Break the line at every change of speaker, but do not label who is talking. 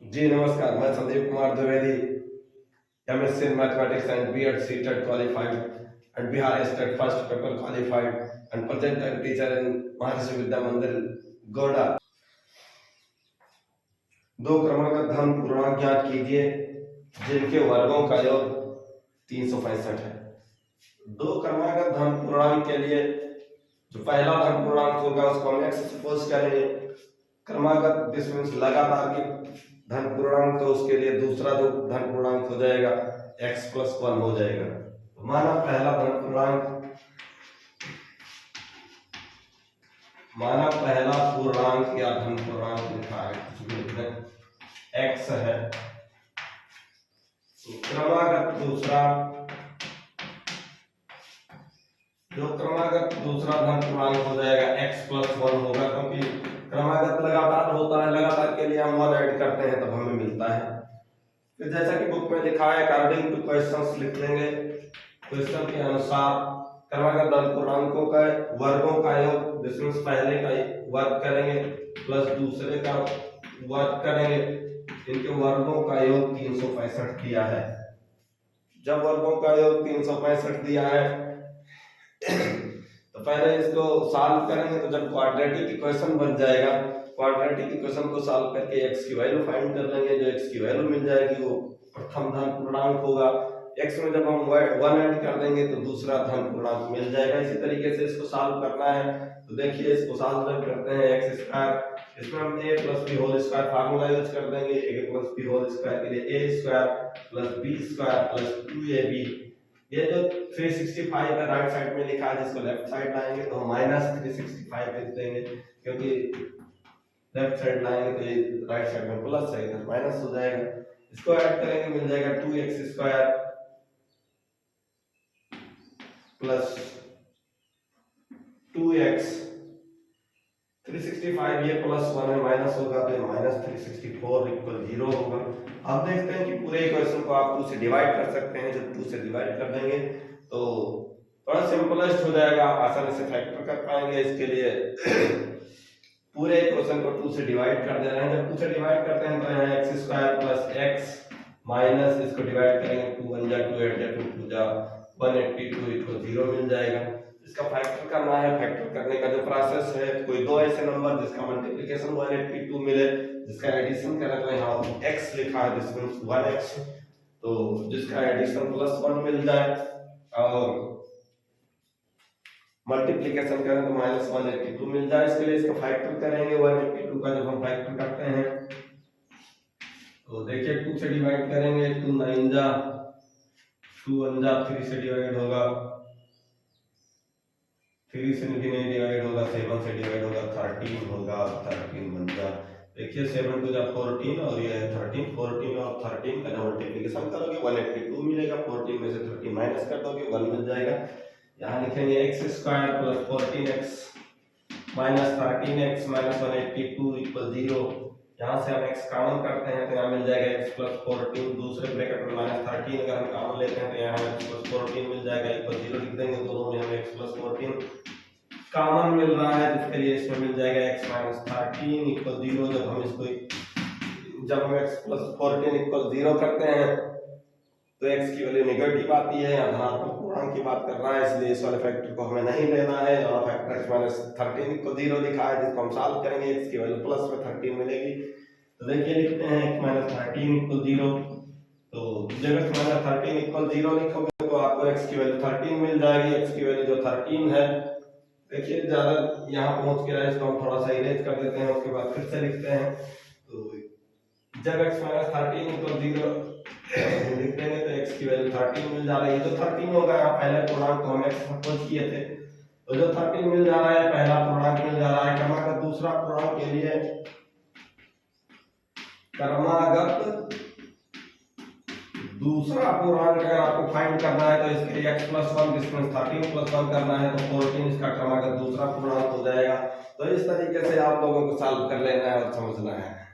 जी नमस्कार, मैं Sandeep Kumar Dwivedi, MSc in Mathematics and B.Ed CTET qualified and Bihar State first paper qualified and present time teacher in महर्षि विद्या मंदिर गोडा। दो क्रमागत धन पूर्णांक ज्ञात कीजिए जिनके वर्गों का योग 365 है। दो क्रमागत धन पूर्णांक के लिए जो पहला धन पूर्णांक होगा उसको हम x सपोज करेंगे। क्रमागत दिस मींस लगातार की धन पूर्णांक, तो उसके लिए दूसरा जो धन पूर्णांक हो जाएगा x + 1 हो जाएगा। तो माना पहला पूर्णांक या धन पूर्णांक लिखा है x है, तो क्रमागत दूसरा धन पूर्णांक हो जाएगा x + 1 होगा, क्योंकि क्रमागत लगातार होता है, लगातार के लिए हम 1 ऐड करते हैं तब हमें मिलता है। फिर जैसा कि बुक में लिखा है अकॉर्डिंग टू क्वेश्चंस लिख लेंगे। क्वेश्चन के अनुसार क्रमागत धन पूर्णांकों का वर्गों का योग दिस मींस पहले का वर्ग करेंगे प्लस दूसरे का वर्ग करेंगे, इनके वर्गों का योग 365 दिया है। जब वर्गों का योग 365 दिया है तो पहले इसको सॉल्व करेंगे। तो जब क्वाड्रेटिक इक्वेशन बन जाएगा, क्वाड्रेटिक इक्वेशन को सॉल्व करके x की वैल्यू फाइंड कर लेंगे। जो x की वैल्यू मिल जाएगी वो प्रथम धन पूर्णांक होगा। x में जब हम 1 ऐड कर देंगे तो दूसरा धन पूर्णांक मिल जाएगा। इसी तरीके से इसको सॉल्व करना है। तो देखिए इसको सॉल्व जब करते हैं x², इसमें हम a + b whole square formula use कर देंगे। a + b होल स्क्वायर के लिए a² + b² + 2ab। ये जो 365 है राइट साइड में लिखा है, जिसको लेफ्ट साइड लाएंगे तो हम -365 लिख देंगे, क्योंकि लेफ्ट साइड लाएंगे तो ये राइट साइड में प्लस है, इधर माइनस हो जाएगा। इसको ऐड करेंगे मिल जाएगा 2x² + 2x। 365 ये +1 है, माइनस होगा तो -364 = 0 होगा। अब देखते हैं कि पूरे इक्वेशन को आप 2 से डिवाइड कर सकते हैं। जब 2 से डिवाइड कर देंगे तो थोड़ा सिंपलेस्ट हो जाएगा, आप आसानी से फैक्टर कर पाएंगे। इसके लिए पूरे इक्वेशन को 2 से डिवाइड कर दे रहे हैं। जब 2 से डिवाइड करते हैं तो यहाँ x² + x माइनस इसको डिवाइड करेंगे 2 1 जा 2 8 जा 2 2 जा 182 = 0 मिल जाएगा। इसका फैक्टर करना है। फैक्टर करने का जो प्रोसेस है, कोई दो ऐसे नंबर जिसका मल्टीप्लिकेशन 182 मिले, जिसका एडिशन करें तो यहाँ x लिखा है दिस मींस 1x, तो जिसका एडिशन +1 मिल जाए और मल्टीप्लिकेशन करें तो -182 मिल जाए। इसके लिए इसका फैक्टर करेंगे। 182 का जब हम फैक्टर करते हैं तो देखिए 2 से डिवाइड करेंगे, 2 9 जा 2 1 जा 3 से डिवाइड होगा, 3 से भी नहीं डिवाइड होगा, 7 से डिवाइड होगा, 13 होगा, 13 बन जा। देखिए 7 2 जा 14 और ये है 13। 14 और 13 का जब मल्टीप्लिकेशन करोगे 182 मिलेगा। 14 में से 13 माइनस कर दोगे 1 मिल जाएगा। यहाँ लिखेंगे x² + 14x - 13x - 182 = 0। यहाँ से हम x कॉमन करते हैं तो यहाँ मिल जाएगा x + 14, दूसरे ब्रैकेट में -13 अगर हम कॉमन लेते हैं तो यहाँ x + 14 मिल जाएगा = 0 लिख देंगे। दोनों में हमें x + 14 कॉमन मिल रहा है, जिसके लिए इसमें मिल जाएगा x - 13 = 0। जब हम x + 14 = 0 करते हैं तो x की वैल्यू नेगेटिव आती है। यहाँ धनात्मक पूर्णांक की बात कर रहा है, इसलिए इस वाले फैक्टर को हमें नहीं लेना है। और फैक्टर x - 13 = 0 लिखा है, जिसको हम सॉल्व करेंगे x की वैल्यू प्लस में 13 मिलेगी। तो देखिए लिखते हैं x - 13 = 0। तो जब x - 13 = 0 लिखोगे तो आपको x की वैल्यू 13 मिल जाएगी। x की वैल्यू जो 13 है, देखिए ज्यादा यहाँ पहुंच के रहा, इसको हम थोड़ा सा इरेज कर देते हैं, उसके बाद फिर से लिखते हैं। तो जब x - 13 = 0 लिख देंगे तो x की वैल्यू 13 मिल जा रही है। जो 13 होगा, यहाँ पहले पूर्णांक को हम x सपोज किए थे, तो जो 13 मिल जा रहा है पहला पूर्णांक मिल जा रहा है। क्रमागत दूसरा पूर्णांक के लिए क्रमागत दूसरा पूर्णांक अगर आपको फाइंड करना है तो इसके लिए x + 1 दिस मींस 13 + 1 करना है तो 14 इसका क्रमागत दूसरा पूर्णांक हो जाएगा। तो इस तरीके से आप लोगों को सॉल्व कर लेना है और समझना है।